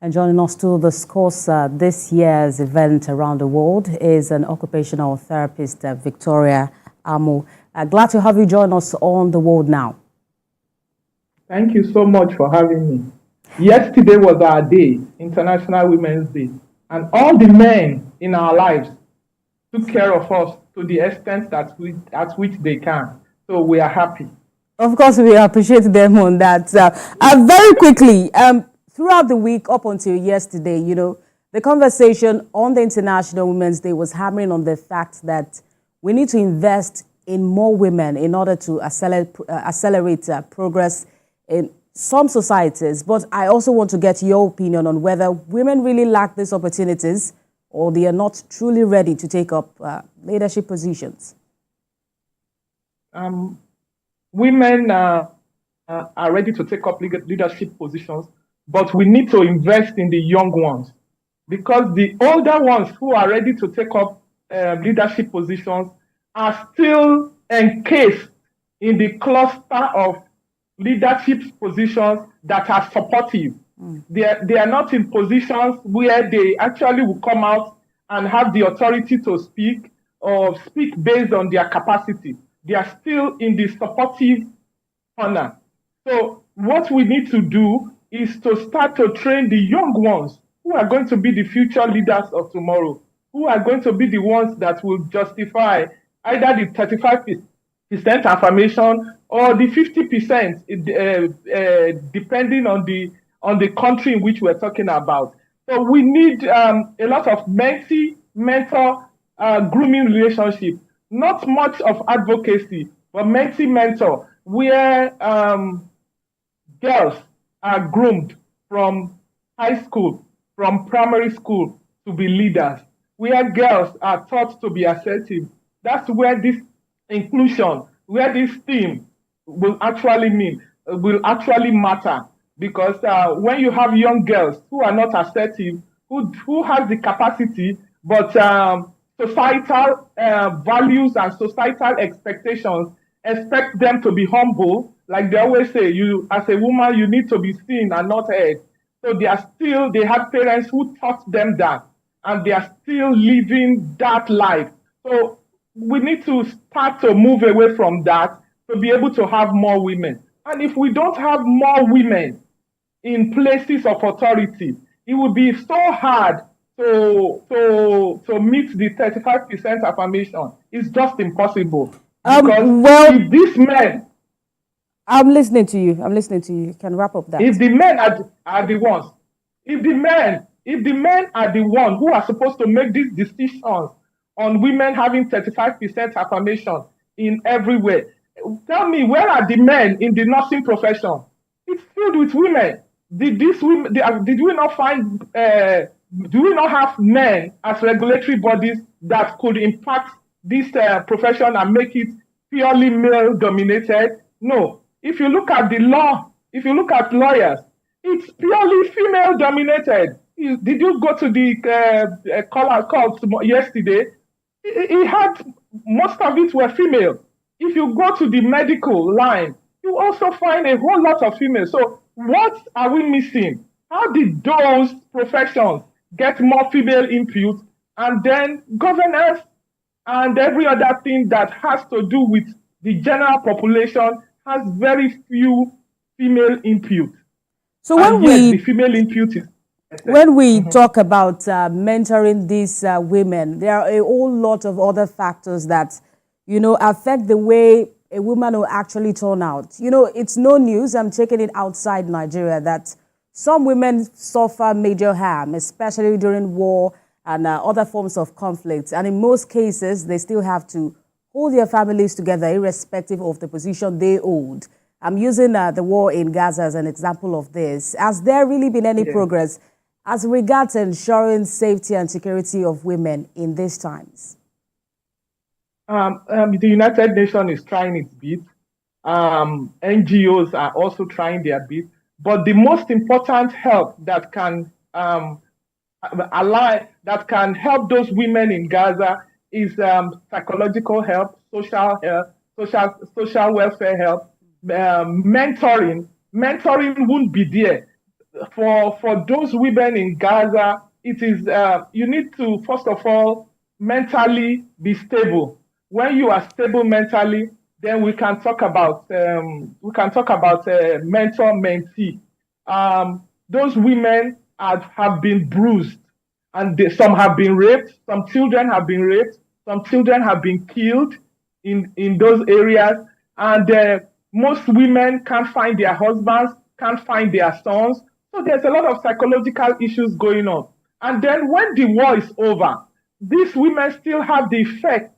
And joining us to discuss this year's event around the world is an occupational therapist, Victoria Amu. Glad to have you join us on The World Now. Thank you so much for having me. Yesterday was our day, International Women's Day, and all the men in our lives took care of us to the extent that at which they can. So we are happy. Of course, we appreciate them on that. Very quickly, throughout the week up until yesterday, the conversation on the International Women's Day was hammering on the fact that we need to invest in more women in order to accelerate progress in some societies. But I also want to get your opinion on whether women really lack these opportunities or they are not truly ready to take up leadership positions. Women are ready to take up leadership positions, but we need to invest in the young ones, because the older ones who are ready to take up leadership positions are still encased in the cluster of leadership positions that are supportive. They are not in positions where they actually will come out and have the authority to speak or speak based on their capacity. They are still in the supportive corner. So what we need to do is to start to train the young ones who are going to be the future leaders of tomorrow, who are going to be the ones that will justify either the 35% affirmation or the 50%, depending on the country in which we're talking about. So we need a lot of mentee-mentor grooming relationship, not much of advocacy, but mentee-mentor, where girls are groomed from high school, from primary school to be leaders, where girls are taught to be assertive. That's where this inclusion, where this theme will actually matter. Because when you have young girls who are not assertive, who has the capacity, but societal values and societal expectations expect them to be humble, like they always say, you as a woman, you need to be seen and not heard. So they have parents who taught them that, and they are still living that life. So we need to start to move away from that to be able to have more women. And if we don't have more women in places of authority, it would be so hard to meet the 35% affirmation. It's just impossible. Because if these men... I'm listening to you. You can wrap up that. If the men are the ones, if the men are the ones who are supposed to make these decisions on women having 35% affirmation in everywhere, tell me, where are the men in the nursing profession? It's filled with women. Did we not find? Do we not have men as regulatory bodies that could impact this profession and make it purely male-dominated? No. If you look at the law, if you look at lawyers, it's purely female-dominated. Did you go to the call yesterday? He had, most of it were female. If you go to the medical line, you also find a whole lot of females. So what are we missing? How did those professions get more female input? And then governance and every other thing that has to do with the general population has very few female input. So the female input is... When we talk about mentoring these women, there are a whole lot of other factors that, affect the way a woman will actually turn out. It's no news, I'm taking it outside Nigeria, that some women suffer major harm, especially during war and other forms of conflict. And in most cases, they still have to hold their families together, irrespective of the position they hold. I'm using the war in Gaza as an example of this. Has there really been any progress as regards ensuring safety and security of women in these times? The United Nations is trying its bit. NGOs are also trying their bit. But the most important help that can help those women in Gaza is psychological help, social help, social welfare help, mentoring. Mentoring won't be there. for those women in Gaza, it is you need to first of all mentally be stable. When you are stable mentally, then we can talk about mentor mentee. Those women have been bruised, and some have been raped. Some children have been raped. Some children have been killed in those areas, and most women can't find their husbands, can't find their sons. So there's a lot of psychological issues going on. And then when the war is over, these women still have the effect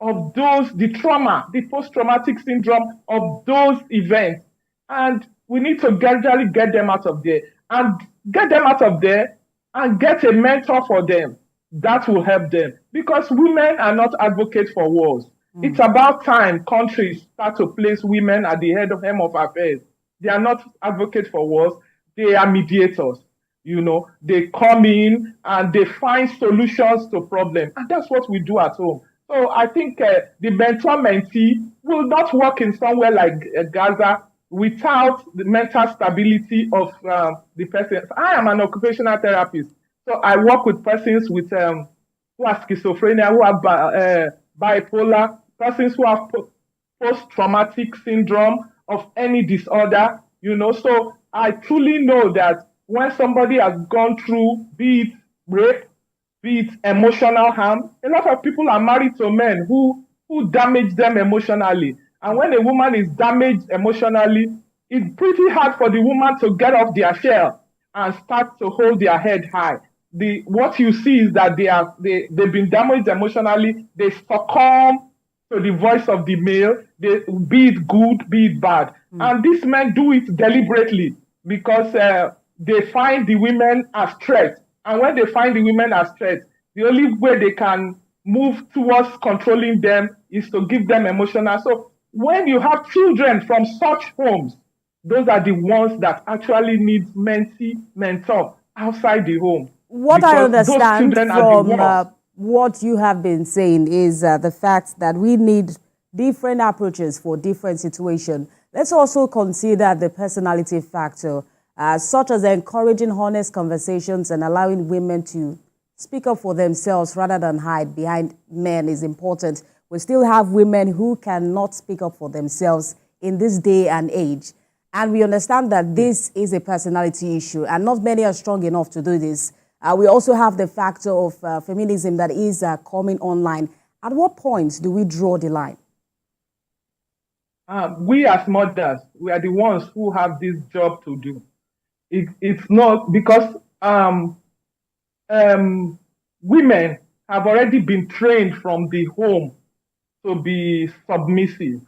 of the trauma, the post-traumatic syndrome of those events. And we need to gradually get them out of there and get them out of there and get a mentor for them that will help them, because women are not advocates for wars. It's about time countries start to place women at the hem of affairs. They are not advocates for wars. They are mediators. They come in and they find solutions to problems. And that's what we do at home. So I think the mentor-mentee will not work in somewhere like Gaza without the mental stability of the person. I am an occupational therapist. So I work with persons who have schizophrenia, who have bipolar, persons who have post-traumatic syndrome of any disorder. So I truly know that when somebody has gone through, be it rape, be it emotional harm, a lot of people are married to men who damage them emotionally. And when a woman is damaged emotionally, it's pretty hard for the woman to get off their shell and start to hold their head high. What you see is that they've been damaged emotionally. They succumb to the voice of the male, be it good, be it bad. And these men do it deliberately because they find the women as threats. And when they find the women as threats, the only way they can move towards controlling them is to give them emotional. So when you have children from such homes, those are the ones that actually need mentee, mentor outside the home. What I Because those understand children are the from ones. what you have been saying is the fact that we need different approaches for different situations. Let's also consider the personality factor, such as encouraging honest conversations and allowing women to speak up for themselves rather than hide behind men is important. We still have women who cannot speak up for themselves in this day and age. And we understand that this is a personality issue, and not many are strong enough to do this. We also have the factor of feminism that is coming online. At what point do we draw the line? We as mothers, we are the ones who have this job to do. It's not because women have already been trained from the home to be submissive.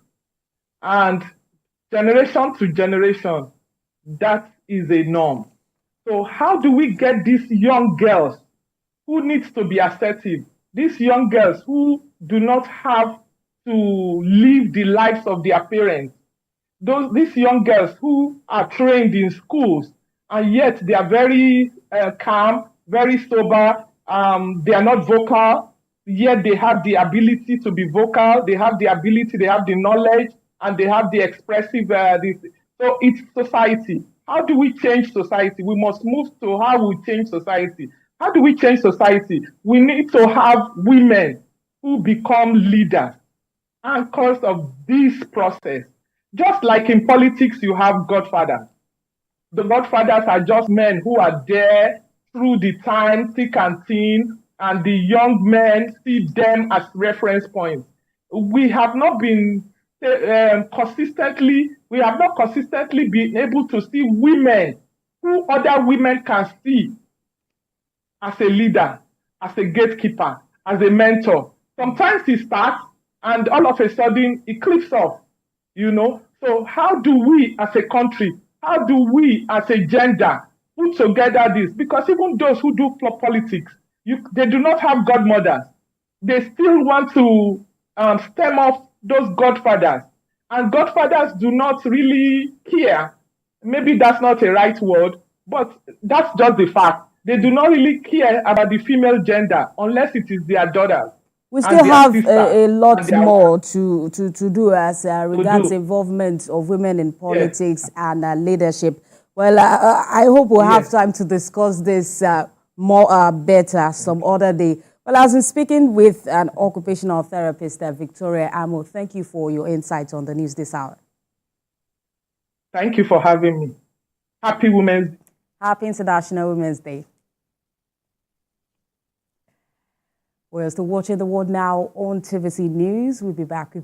And generation to generation, that is a norm. So how do we get these young girls who needs to be assertive, these young girls who do not have to live the lives of their parents, these young girls who are trained in schools and yet they are very calm, very sober, they are not vocal, yet they have the ability to be vocal, they have the ability, they have the knowledge, and they have the expressive. So it's society. How do we change society? We must move to how we change society. How do we change society? We need to have women who become leaders, anchors of this process. Just like in politics, you have godfathers. The godfathers are just men who are there through the time, thick and thin, and the young men see them as reference points. We have not consistently been able to see women who other women can see as a leader, as a gatekeeper, as a mentor. Sometimes it starts and all of a sudden it clips off, So how do we as a country, how do we as a gender put together this? Because even those who do politics, they do not have godmothers. They still want to stem off those godfathers. And godfathers do not really care. Maybe that's not a right word, but that's just the fact. They do not really care about the female gender unless it is their daughters. We still have a lot more to do as regards involvement of women in politics and leadership. Well, I hope we'll have Yes. time to discuss this more better some other day. Well, I've been speaking with an occupational therapist, Victoria Amo. Thank you for your insights on the news this hour. Thank you for having me. Happy Women's Day. Happy International Women's Day. We're still watching The World Now on TVC News. We'll be back with more.